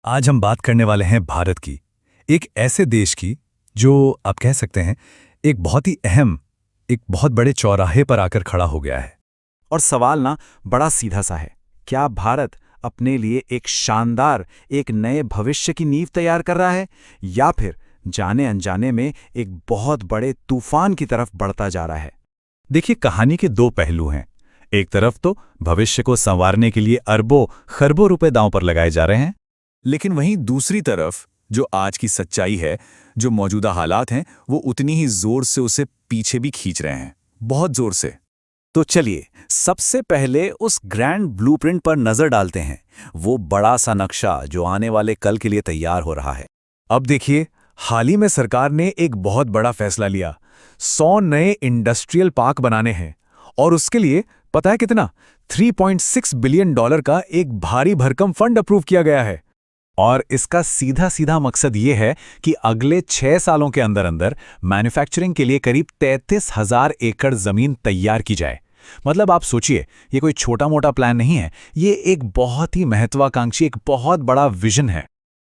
आज हम बात करने वाले हैं भारत की, एक ऐसे देश की जो आप कह सकते हैं एक बहुत ही अहम, एक बहुत बड़े चौराहे पर आकर खड़ा हो गया है। और सवाल ना बड़ा सीधा सा है। क्या भारत अपने लिए एक शानदार, एक नए भविष्य की नींव तैयार कर रहा है, या फिर जाने अनजाने में एक बहुत बड़े तूफान की तरफ बढ़ता जा रहा है? देखिए, कहानी के दो पहलू हैं। एक तरफ तो भविष्य को संवारने के लिए अरबों खरबों रुपए दांव पर लगाए जा रहे हैं, लेकिन वहीं दूसरी तरफ जो आज की सच्चाई है, जो मौजूदा हालात हैं, वो उतनी ही जोर से उसे पीछे भी खींच रहे हैं, बहुत जोर से। तो चलिए सबसे पहले उस ग्रैंड ब्लूप्रिंट पर नजर डालते हैं, वो बड़ा सा नक्शा जो आने वाले कल के लिए तैयार हो रहा है। अब देखिए, हाल ही में सरकार ने एक बहुत बड़ा फैसला लिया। 100 नए इंडस्ट्रियल पार्क बनाने हैं, और उसके लिए पता है कितना? $3.6 बिलियन का एक भारी भरकम फंड अप्रूव किया गया है। और इसका सीधा सीधा मकसद ये है कि अगले 6 सालों के अंदर अंदर मैन्युफैक्चरिंग के लिए करीब 33,000 एकड़ जमीन तैयार की जाए। मतलब आप सोचिए, ये कोई छोटा मोटा प्लान नहीं है, ये एक बहुत ही महत्वाकांक्षी, एक बहुत बड़ा विजन है।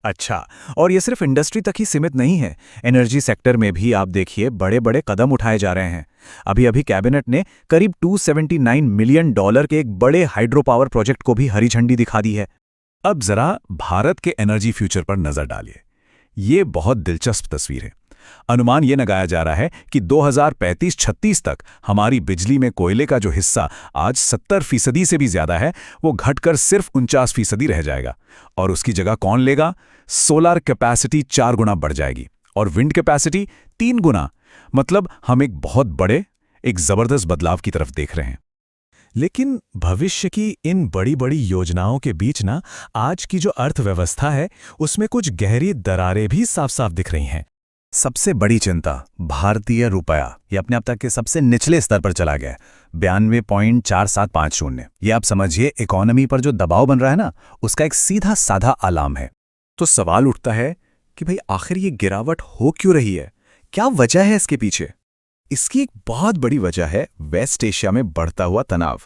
अच्छा, और ये सिर्फ इंडस्ट्री तक ही सीमित नहीं है। एनर्जी सेक्टर में भी आप देखिए बड़े बड़े कदम उठाए जा रहे हैं। अभी अभी कैबिनेट ने करीब $279 मिलियन के एक बड़े हाइड्रो पावर प्रोजेक्ट को भी हरी झंडी दिखा दी है। अब जरा भारत के एनर्जी फ्यूचर पर नजर डालिए। ये बहुत दिलचस्प तस्वीर है। अनुमान ये लगाया जा रहा है कि 2035-36 तक हमारी बिजली में कोयले का जो हिस्सा आज 70% से भी ज्यादा है, वो घटकर सिर्फ 49% रह जाएगा। और उसकी जगह कौन लेगा? सोलर कैपेसिटी 4 गुना बढ़ जाएगी और विंड कैपेसिटी 3 गुना। मतलब हम एक बहुत बड़े, एक जबरदस्त बदलाव की तरफ देख रहे हैं। लेकिन भविष्य की इन बड़ी बड़ी योजनाओं के बीच ना, आज की जो अर्थव्यवस्था है, उसमें कुछ गहरी दरारें भी साफ साफ दिख रही हैं। सबसे बड़ी चिंता भारतीय रुपया, ये अपने आप तक के सबसे निचले स्तर पर चला गया है, 92.4750। ये आप समझिए इकोनॉमी पर जो दबाव बन रहा है ना, उसका एक सीधा साधा अलार्म है। तो सवाल उठता है कि भाई आखिर ये गिरावट हो क्यों रही है? क्या वजह है इसके पीछे? इसकी एक बहुत बड़ी वजह है वेस्ट एशिया में बढ़ता हुआ तनाव।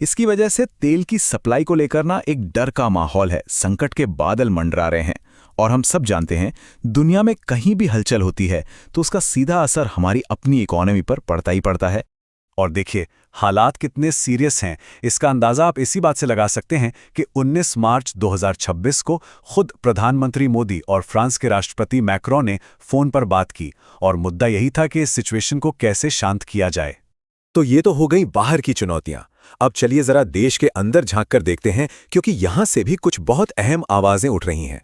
इसकी वजह से तेल की सप्लाई को लेकर ना एक डर का माहौल है, संकट के बादल मंडरा रहे हैं। और हम सब जानते हैं, दुनिया में कहीं भी हलचल होती है तो उसका सीधा असर हमारी अपनी इकोनॉमी पर पड़ता ही पड़ता है। और देखिए, हालात कितने सीरियस हैं, इसका अंदाजा आप इसी बात से लगा सकते हैं कि 19 मार्च 2026 को खुद प्रधानमंत्री मोदी और फ्रांस के राष्ट्रपति मैक्रों ने फोन पर बात की, और मुद्दा यही था कि इस सिचुएशन को कैसे शांत किया जाए। तो ये तो हो गई बाहर की चुनौतियां। अब चलिए जरा देश के अंदर झांक कर देखते हैं, क्योंकि यहां से भी कुछ बहुत अहम आवाजें उठ रही हैं।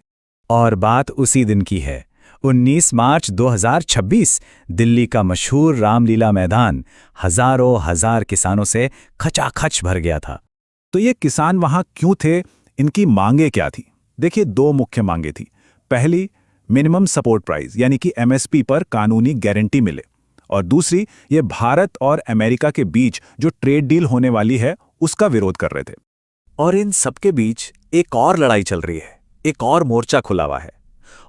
और बात उसी दिन की है, 19 मार्च 2026। दिल्ली का मशहूर रामलीला मैदान हजारों हजार किसानों से खचाखच भर गया था। तो ये किसान वहां क्यों थे? इनकी मांगे क्या थी? देखिए, दो मुख्य मांगे थी। पहली, मिनिमम सपोर्ट प्राइस यानी कि एमएसपी पर कानूनी गारंटी मिले, और दूसरी, ये भारत और अमेरिका के बीच जो ट्रेड डील होने वाली है, उसका विरोध कर रहे थे। और इन सबके बीच एक और लड़ाई चल रही है, एक और मोर्चा खुला हुआ है,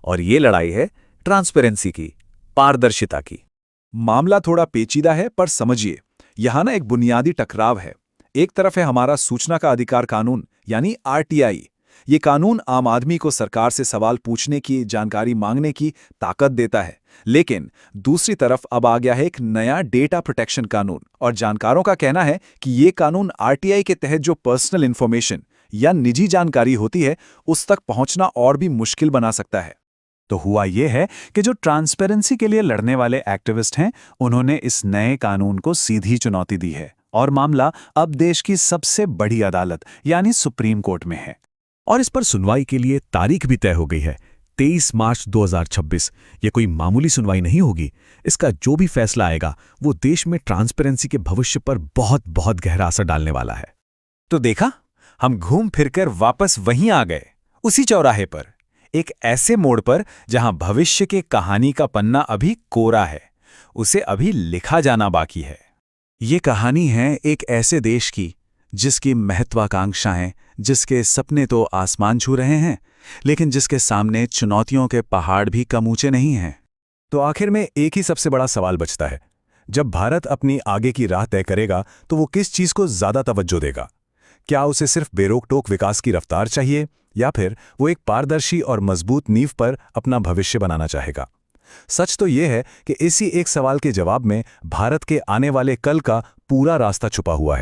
और ये लड़ाई है ट्रांसपेरेंसी की, पारदर्शिता की। मामला थोड़ा पेचीदा है, पर समझिए, यहां ना एक बुनियादी टकराव है। एक तरफ है हमारा सूचना का अधिकार कानून यानी आरटीआई। ये कानून आम आदमी को सरकार से सवाल पूछने की, जानकारी मांगने की ताकत देता है। लेकिन दूसरी तरफ अब आ गया है एक नया डेटा प्रोटेक्शन कानून, और जानकारों का कहना है कि ये कानून आरटीआई के तहत जो पर्सनल इंफॉर्मेशन या निजी जानकारी होती है, उस तक पहुंचना और भी मुश्किल बना सकता है। तो हुआ यह है कि जो ट्रांसपेरेंसी के लिए लड़ने वाले एक्टिविस्ट हैं, उन्होंने इस नए कानून को सीधी चुनौती दी है, और मामला अब देश की सबसे बड़ी अदालत यानी सुप्रीम कोर्ट में है। और इस पर सुनवाई के लिए तारीख भी तय हो गई है, 23 मार्च 2026। ये कोई मामूली सुनवाई नहीं होगी। इसका जो भी फैसला आएगा, वो देश में ट्रांसपेरेंसी के भविष्य पर बहुत बहुत गहरा असर डालने वाला है। तो देखा, हम घूम फिरकर वापस वहीं आ गए, उसी चौराहे पर, एक ऐसे मोड़ पर जहां भविष्य के कहानी का पन्ना अभी कोरा है, उसे अभी लिखा जाना बाकी है। ये कहानी है एक ऐसे देश की जिसकी महत्वाकांक्षाएं, जिसके सपने तो आसमान छू रहे हैं, लेकिन जिसके सामने चुनौतियों के पहाड़ भी कम ऊंचे नहीं हैं। तो आखिर में एक ही सबसे बड़ा सवाल बचता है, जब भारत अपनी आगे की राह तय करेगा तो वो किस चीज को ज्यादा तवज्जो देगा? क्या उसे सिर्फ बेरोक टोक विकास की रफ्तार चाहिए, या फिर वो एक पारदर्शी और मजबूत नींव पर अपना भविष्य बनाना चाहेगा। सच तो ये है कि इसी एक सवाल के जवाब में भारत के आने वाले कल का पूरा रास्ता छुपा हुआ है।